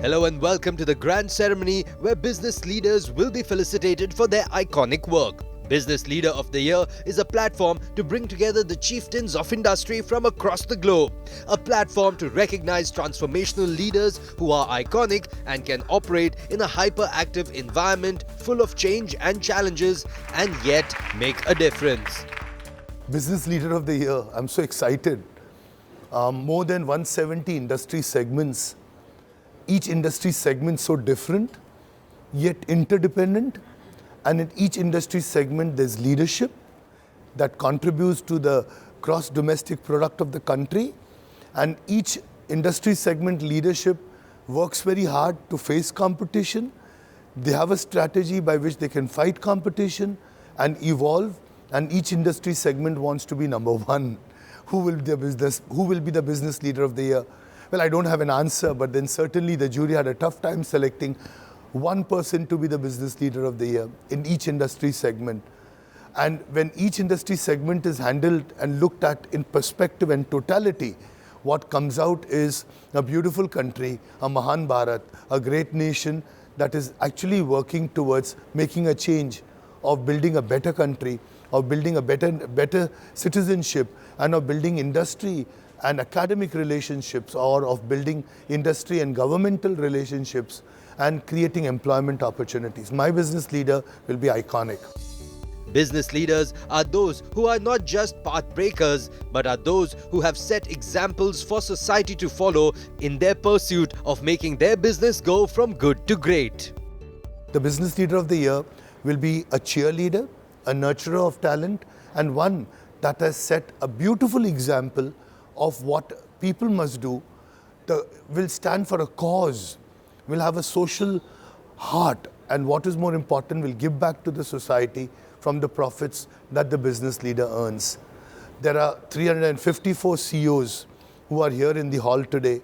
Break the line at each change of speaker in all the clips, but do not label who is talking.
Hello and welcome to the grand ceremony where business leaders will be felicitated for their iconic work. Business Leader of the Year is a platform to bring together the chieftains of industry from across the globe. A platform to recognize transformational leaders who are iconic and can operate in a hyperactive environment full of change and challenges and yet make a difference.
Business Leader of the Year, I'm so excited. More than 170 industry segments. Each industry segment so different, yet interdependent. And in each industry segment, there's leadership that contributes to the gross domestic product of the country. And each industry segment leadership works very hard to face competition. They have a strategy by which they can fight competition and evolve. And each industry segment wants to be number one. Who will be the business leader of the year? Well, I don't have an answer, but then certainly the jury had a tough time selecting one person to be the business leader of the year in each industry segment. And when each industry segment is handled and looked at in perspective and totality, what comes out is a beautiful country, a Mahan Bharat, a great nation that is actually working towards making a change, of building a better country, of building a better citizenship, and of building industry and academic relationships, or of building industry and governmental relationships and creating employment opportunities. My business leader will be iconic.
Business leaders are those who are not just path breakers, but are those who have set examples for society to follow in their pursuit of making their business go from good to great.
The business leader of the year will be a cheerleader, a nurturer of talent, and one that has set a beautiful example of what people must do, will stand for a cause, will have a social heart, and what is more important, will give back to the society from the profits that the business leader earns. There are 354 CEOs who are here in the hall today.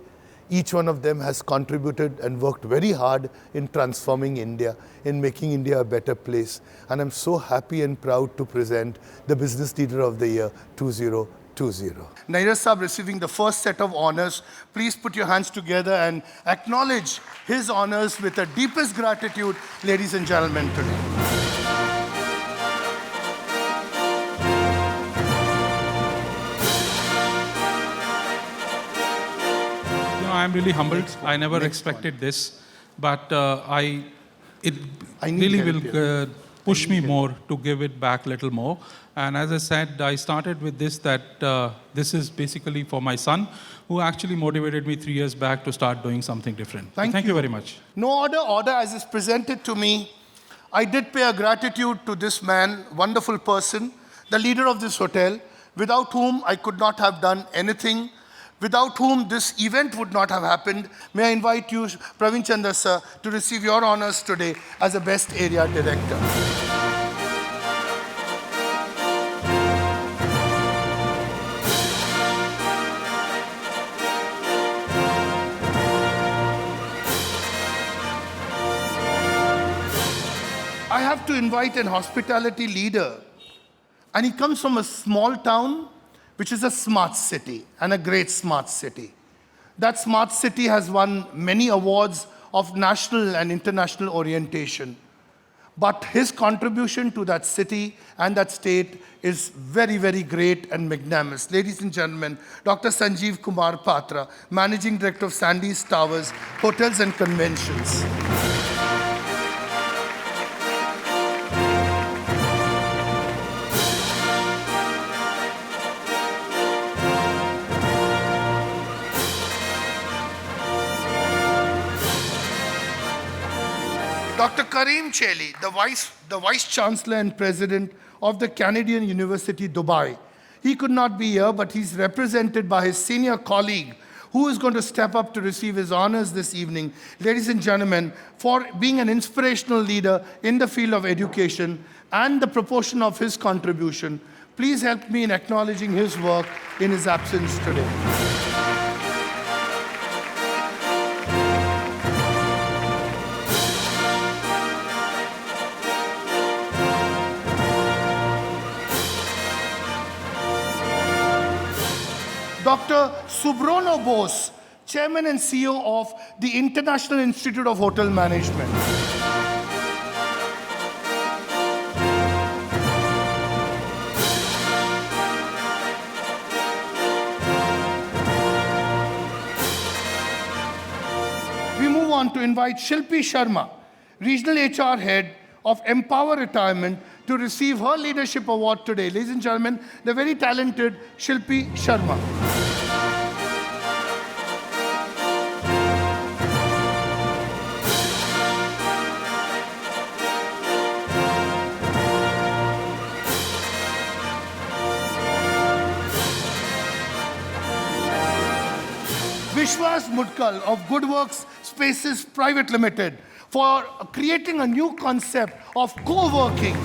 Each one of them has contributed and worked very hard in transforming India, in making India a better place. And I'm so happy and proud to present the Business Leader of the Year 2020. Nairaj Saab receiving the first set of honors. Please put your hands together and acknowledge his honors with the deepest gratitude, ladies and gentlemen, today.
I'm really humbled. I never expected this, but it really will push me more to give it back a little more. And as I said, I started with this, that this is basically for my son, who actually motivated me 3 years back to start doing something different. Thank you very much.
No order as is presented to me. I did pay a gratitude to this man, wonderful person, the leader of this hotel, without whom I could not have done anything, without whom this event would not have happened. May I invite you, Praveen Chandra sir, to receive your honors today as a Best Area Director. I have to invite an hospitality leader, and he comes from a small town which is a smart city, and a great smart city. That smart city has won many awards of national and international orientation. But his contribution to that city and that state is very, very great and magnanimous. Ladies and gentlemen, Dr. Sanjeev Kumar Patra, Managing Director of Sandys Towers Hotels and Conventions. Dr. Karim Cheli, the Vice Chancellor and President of the Canadian University, Dubai. He could not be here, but he's represented by his senior colleague, who is going to step up to receive his honors this evening. Ladies and gentlemen, for being an inspirational leader in the field of education and the proportion of his contribution, please help me in acknowledging his work in his absence today. Dr. Subrono Bose, Chairman and CEO of the International Institute of Hotel Management. We move on to invite Shilpi Sharma, Regional HR Head of Empower Retirement, to receive her Leadership Award today. Ladies and gentlemen, the very talented Shilpi Sharma. Vishwas Mudkal of Good Works Spaces Private Limited for creating a new concept of co-working.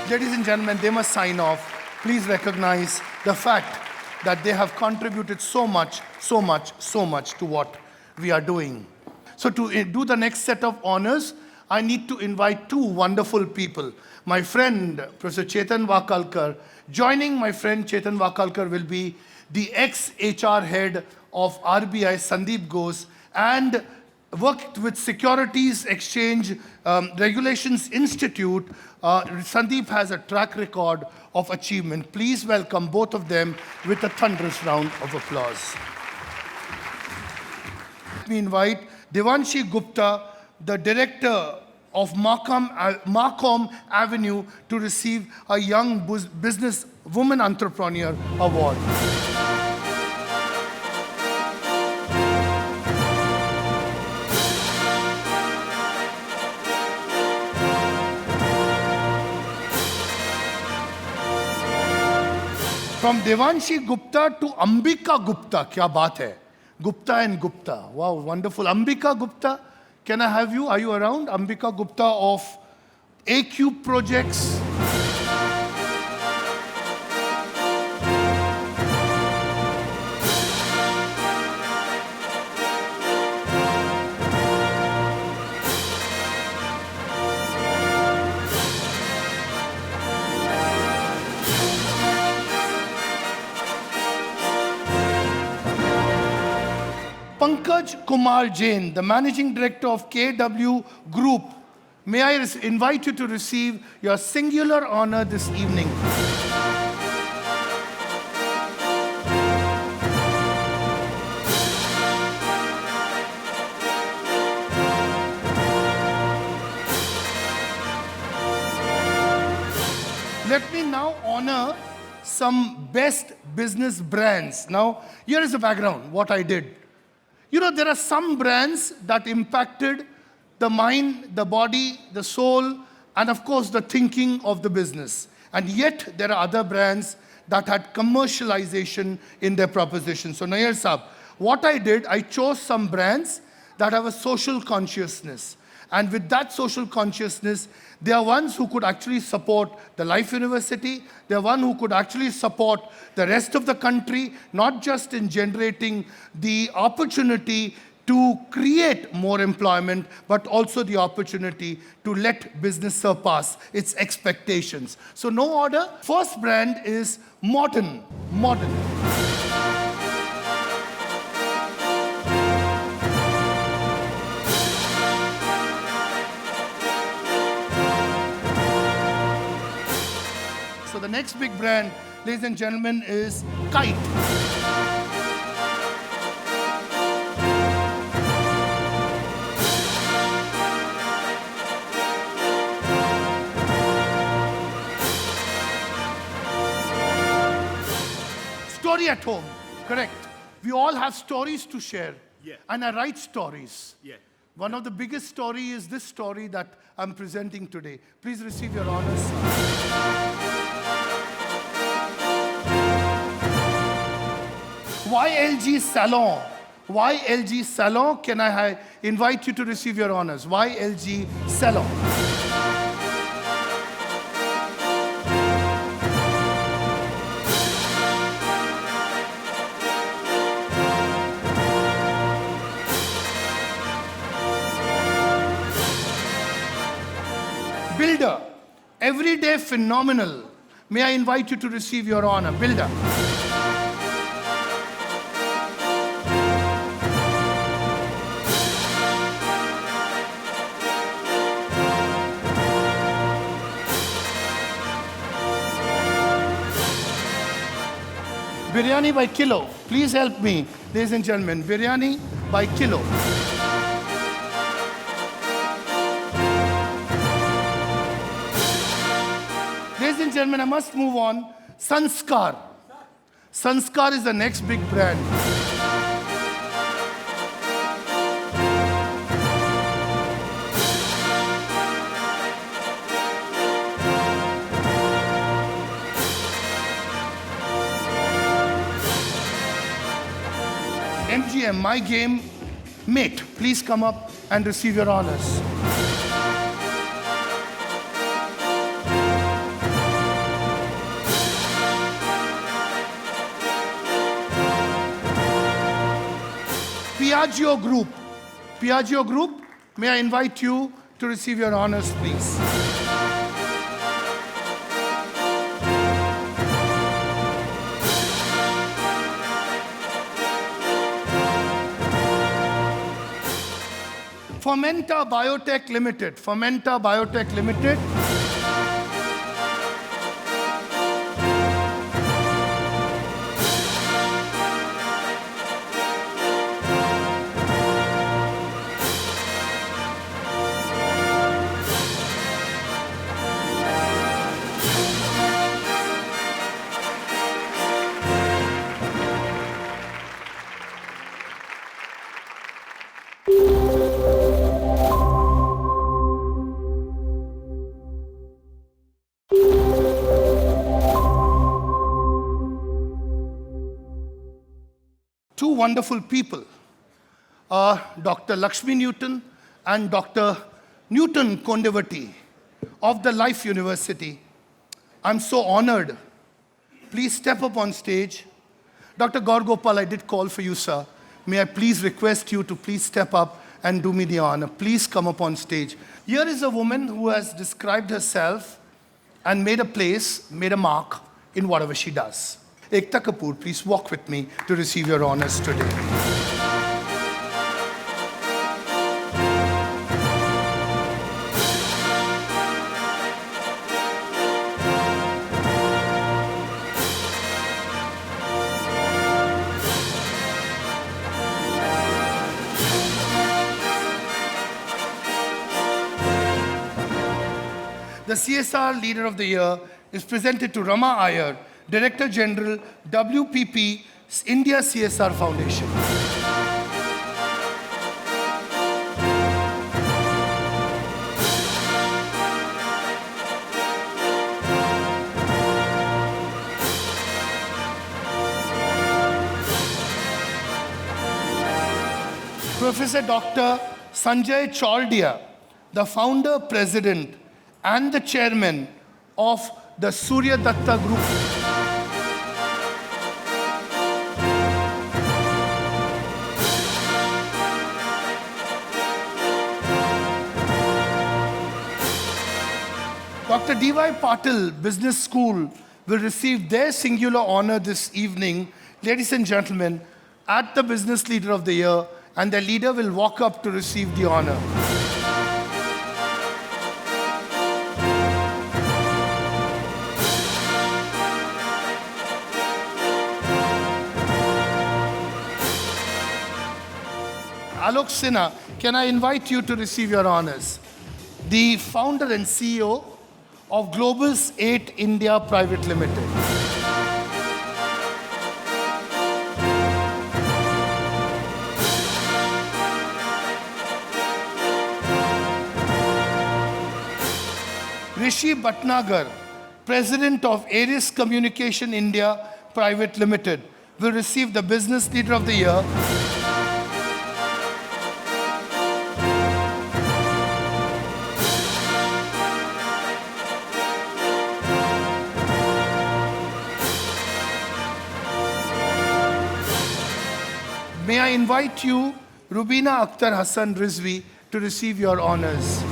Ladies and gentlemen, they must sign off. Please recognize the fact that they have contributed so much to what we are doing. So to do the next set of honors, I need to invite two wonderful people. My friend, Professor Chetan Vakalkar. Joining my friend Chetan Vakalkar will be the ex-HR head of RBI, Sandeep Ghose, and worked with Securities Exchange Regulations Institute. Sandeep has a track record of achievement. Please welcome both of them with a thunderous round of applause. Let me invite Devanshi Gupta, the director of Marcom Avenue, to receive a Young Business Woman Entrepreneur Award. From Devanshi Gupta to Ambika Gupta, kya baat hai? Gupta and Gupta, wow, wonderful. Ambika Gupta, can I have you? Are you around? Ambika Gupta of AQ Projects. Pankaj Kumar Jain, the Managing Director of KW Group. May I invite you to receive your singular honor this evening. Let me now honor some best business brands. Now, here is the background, what I did. You know, there are some brands that impacted the mind, the body, the soul, and of course the thinking of the business. And yet there are other brands that had commercialization in their proposition. So Nair Saab, what I did, I chose some brands that have a social consciousness. And with that social consciousness, they are ones who could actually support the Life University. They are one who could actually support the rest of the country, not just in generating the opportunity to create more employment, but also the opportunity to let business surpass its expectations. So no order. First brand is Modern. Modern. So the next big brand, ladies and gentlemen, is Kite. Story at home, correct. We all have stories to share.
Yeah.
And I write stories.
Yeah.
One of the biggest story is this story that I'm presenting today. Please receive your honors. YLG Salon. YLG Salon, can I invite you to receive your honors? YLG Salon.
Everyday phenomenal. May I invite you to receive your honor. Builder. Biryani by kilo. Please help me, ladies and gentlemen. Biryani by kilo. Ladies and gentlemen, I must move on. Sanskar. Sanskar is the next big brand. MGM, my game, mate, please come up and receive your honors. Piaggio Group. Piaggio Group, may I invite you to receive your honors, please. Fomenta Biotech Limited. Fomenta Biotech Limited. Two wonderful people, Dr. Lakshmi Newton and Dr. Newton Kondewati of the Life University. I'm so honored. Please step up on stage. Dr. Gaur Gopal, I did call for you, sir. May I please request you to please step up and do me the honor. Please come up on stage. Here is a woman who has described herself and made a place, made a mark in whatever she does. Ekta Kapoor, please walk with me to receive your honors today. The CSR Leader of the Year is presented to Rama Iyer, Director General, WPP, India CSR Foundation. Professor Dr. Sanjay Chaldia, the founder, president, and the chairman of the Surya Datta Group. Dr. D.Y. Patil Business School will receive their singular honor this evening, ladies and gentlemen, at the Business Leader of the Year, and the leader will walk up to receive the honor. Alok Sinha, can I invite you to receive your honors? The founder and CEO of Globus 8 India Private Limited. Rishi Bhatnagar, President of Aris Communication India Private Limited, will receive the Business Leader of the Year. May I invite you, Rubina Akhtar Hassan Rizvi, to receive your honors.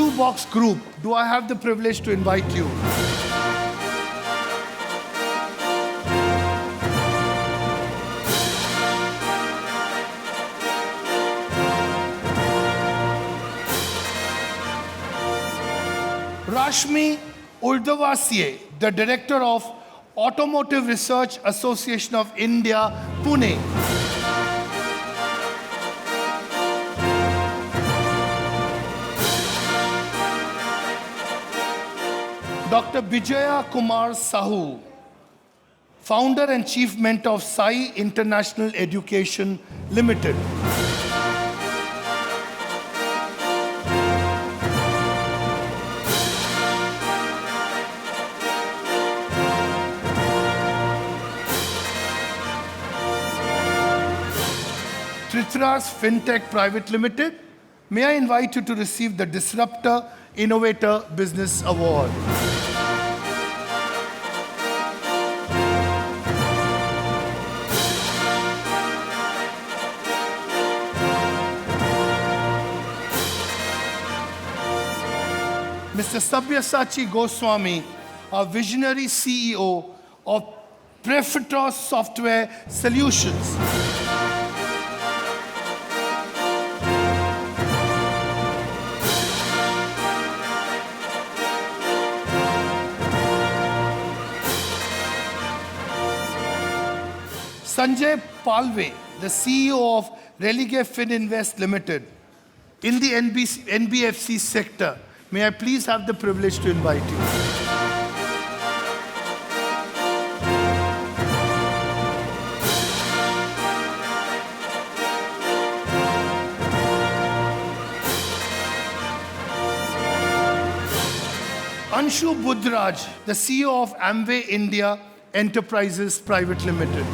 Blue Box Group, do I have the privilege to invite you? Rashmi Urdavasiye, the Director of Automotive Research Association of India, Pune. Dr. Bijaya Kumar Sahu, Founder and Chief Mentor of Sai International Education Limited. Trithras Fintech Private Limited, may I invite you to receive the Disruptor Innovator Business Award. Mr. Sabyasachi Goswami, our visionary CEO of Prefitos Software Solutions. Sanjay Palve, the CEO of Relige Fininvest Limited, in the NBFC sector. May I please have the privilege to invite you? Anshu Budhraj, the CEO of Amway India Enterprises Private Limited.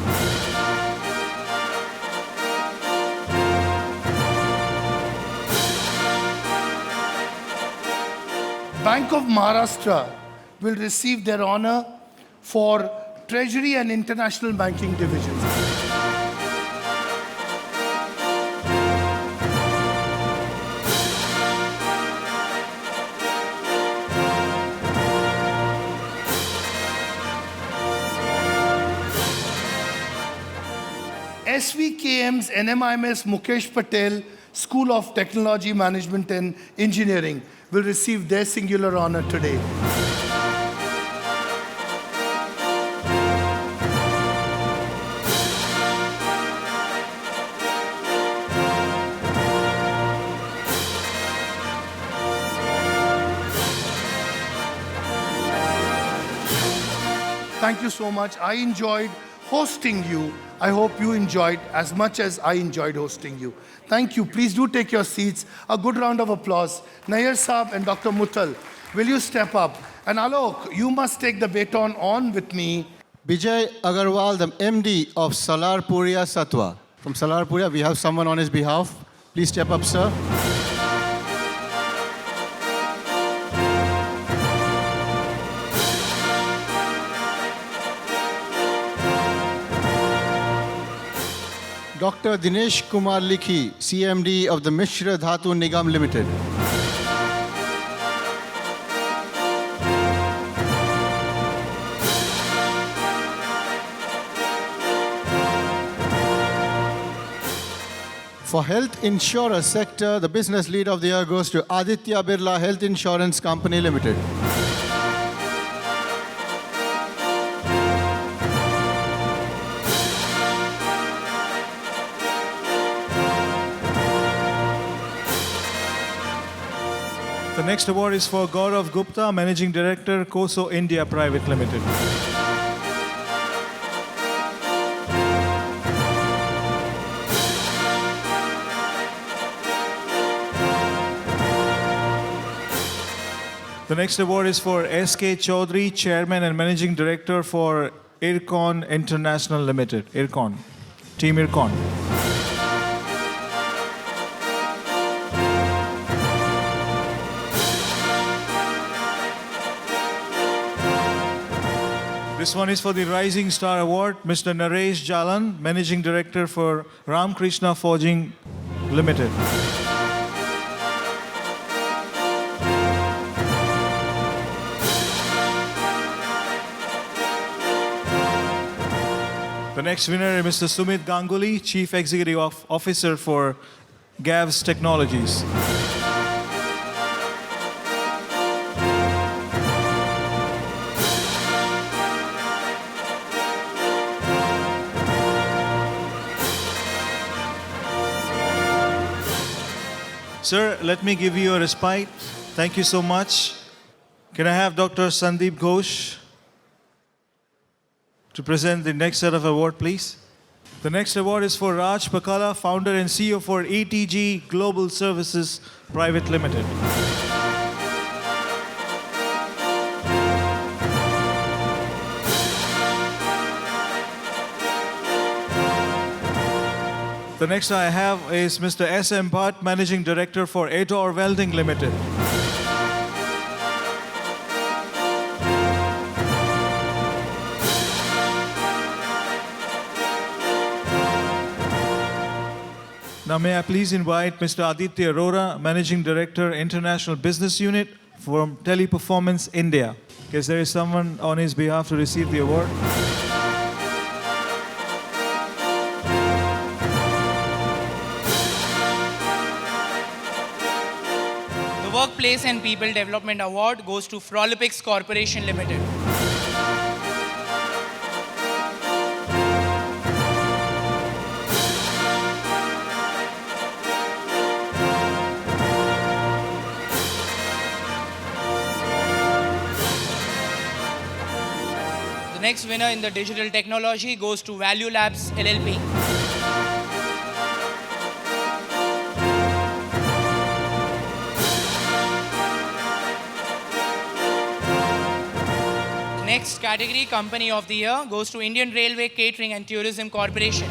Bank of Maharashtra will receive their honor for Treasury and International Banking Divisions. SVKM's NMIMS Mukesh Patel School of Technology, Management and Engineering will receive their singular honor today. Thank you so much. I enjoyed hosting you. I hope you enjoyed as much as I enjoyed hosting you. Thank you. Please do take your seats. A good round of applause. Nair Saab and Dr. Mutal, will you step up? And Alok, you must take the baton on with me.
Bijay Agarwal, the MD of Salarpuria Satwa. From Salarpuria, we have someone on his behalf. Please step up, sir. Dr. Dinesh Kumar Likhi, CMD of the Mishra Dhatu Nigam Limited. For health insurer sector, the business leader of the year goes to Aditya Birla Health Insurance Company Limited.
The next award is for Gaurav Gupta, Managing Director, COSO India Private Limited. The next award is for S.K. Chaudhary, Chairman and Managing Director for IRCON International Limited. IRCON. Team IRCON. This one is for the Rising Star Award, Mr. Naresh Jalan, Managing Director for Ramkrishna Forging Limited. The next winner is Mr. Sumit Ganguly, Chief Executive Officer for GAVS Technologies. Sir, let me give you a respite. Thank you so much. Can I have Dr. Sandeep Ghosh to present the next set of award, please? The next award is for Raj Pakala, founder and CEO for ATG Global Services Private Limited. The next I have is Mr. S.M. Bhatt, Managing Director for Ator Welding Limited. Now may I please invite Mr. Aditya Arora, Managing Director, International Business Unit from Teleperformance India. Is there someone on his behalf to receive the award?
Workplace and People Development Award goes to Frolipix Corporation Limited. The next winner in the digital technology goes to Value Labs LLP. Next category, Company of the Year, goes to Indian Railway Catering and Tourism Corporation.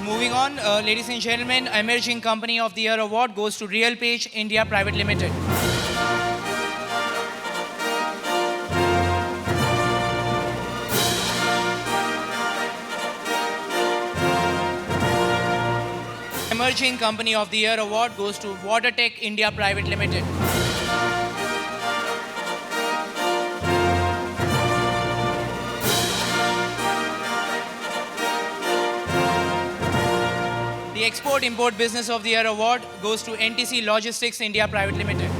Moving on, ladies and gentlemen, Emerging Company of the Year award goes to RealPage India Private Limited. Emerging Company of the Year award goes to WaterTech India Private Limited. The Export Import Business of the Year award goes to NTC Logistics India Private Limited.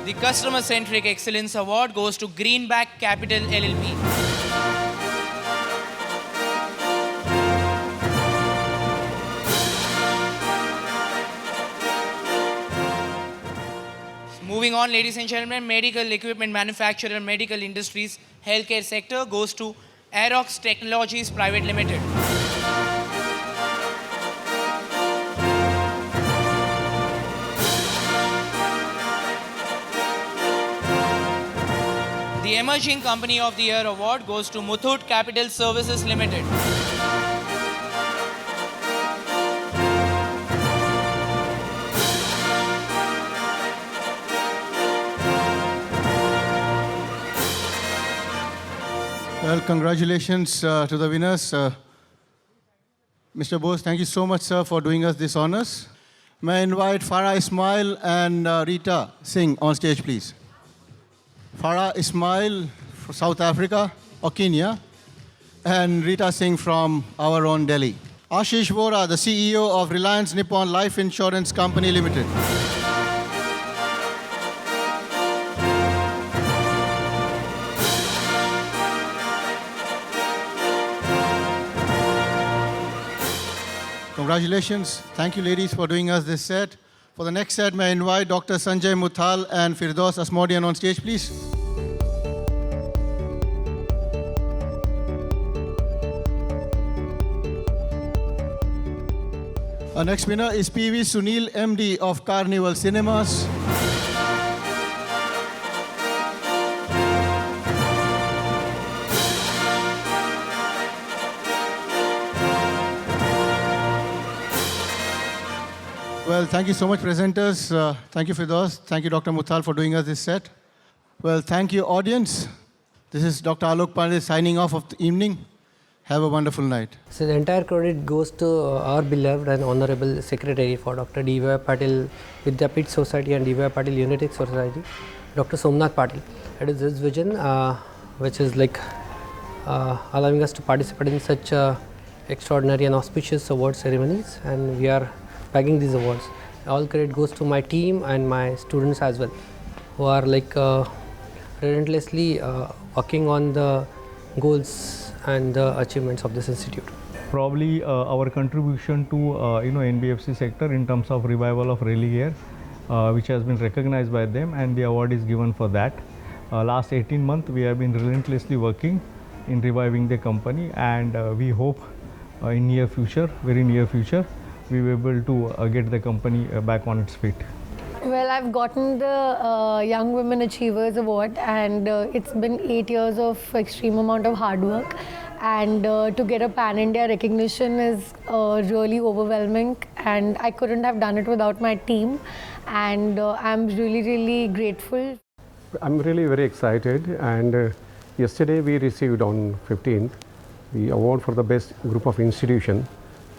The Customer Centric Excellence Award goes to Greenback Capital LLP. Moving on, ladies and gentlemen, Medical Equipment Manufacturer, Medical Industries, Healthcare Sector goes to Aerox Technologies Private Limited. The Emerging Company of the Year award goes to Muthoot Capital Services Limited.
Well, congratulations to the winners. Mr. Bose, thank you so much, sir, for doing us this honors. May I invite Farah Ismail and Rita Singh on stage, please. Farah Ismail from South Africa or Kenya, and Rita Singh from our own Delhi. Ashish Vora, the CEO of Reliance Nippon Life Insurance Company Limited. Congratulations. Thank you, ladies, for doing us this set. For the next set, may I invite Dr. Sanjay Muthal and Firdaus Asmodian on stage, please. Our next winner is P.V. Sunil, MD of Carnival Cinemas. Well, thank you so much, presenters. Thank you, Firdaus. Thank you, Dr. Muthal, for doing us this set. Well, thank you, audience. This is Dr. Alok Pandey signing off of the evening. Have a wonderful night.
So the entire credit goes to our beloved and honorable secretary for Dr. D.Y. Patil Vidyapit Society and D.Y. Patil Unitek Society, Dr. Somnath Patil. It is his vision which is like allowing us to participate in such extraordinary and auspicious award ceremonies, and we are bagging these awards. All credit goes to my team and my students as well, who are like relentlessly working on the goals and the achievements of this institute.
Probably our contribution to NBFC sector in terms of revival of Rally Air, which has been recognized by them, and the award is given for that. Last 18 months we have been relentlessly working in reviving the company, and we hope in near future, very near future, we will be able to get the company back on its feet.
Well, I've gotten the Young Women Achievers Award, and it's been 8 years of extreme amount of hard work, and to get a pan-India recognition is really overwhelming, and I couldn't have done it without my team, and I'm really grateful.
I'm really very excited, and yesterday we received on 15th the award for the best group of institution,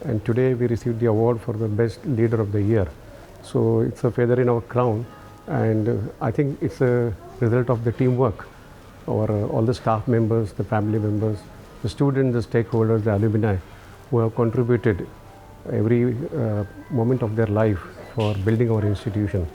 and today we received the award for the best leader of the year. So it's a feather in our crown, and I think it's a result of the teamwork. All the staff members, the family members, the students, the stakeholders, the alumni who have contributed every moment of their life for building our institution.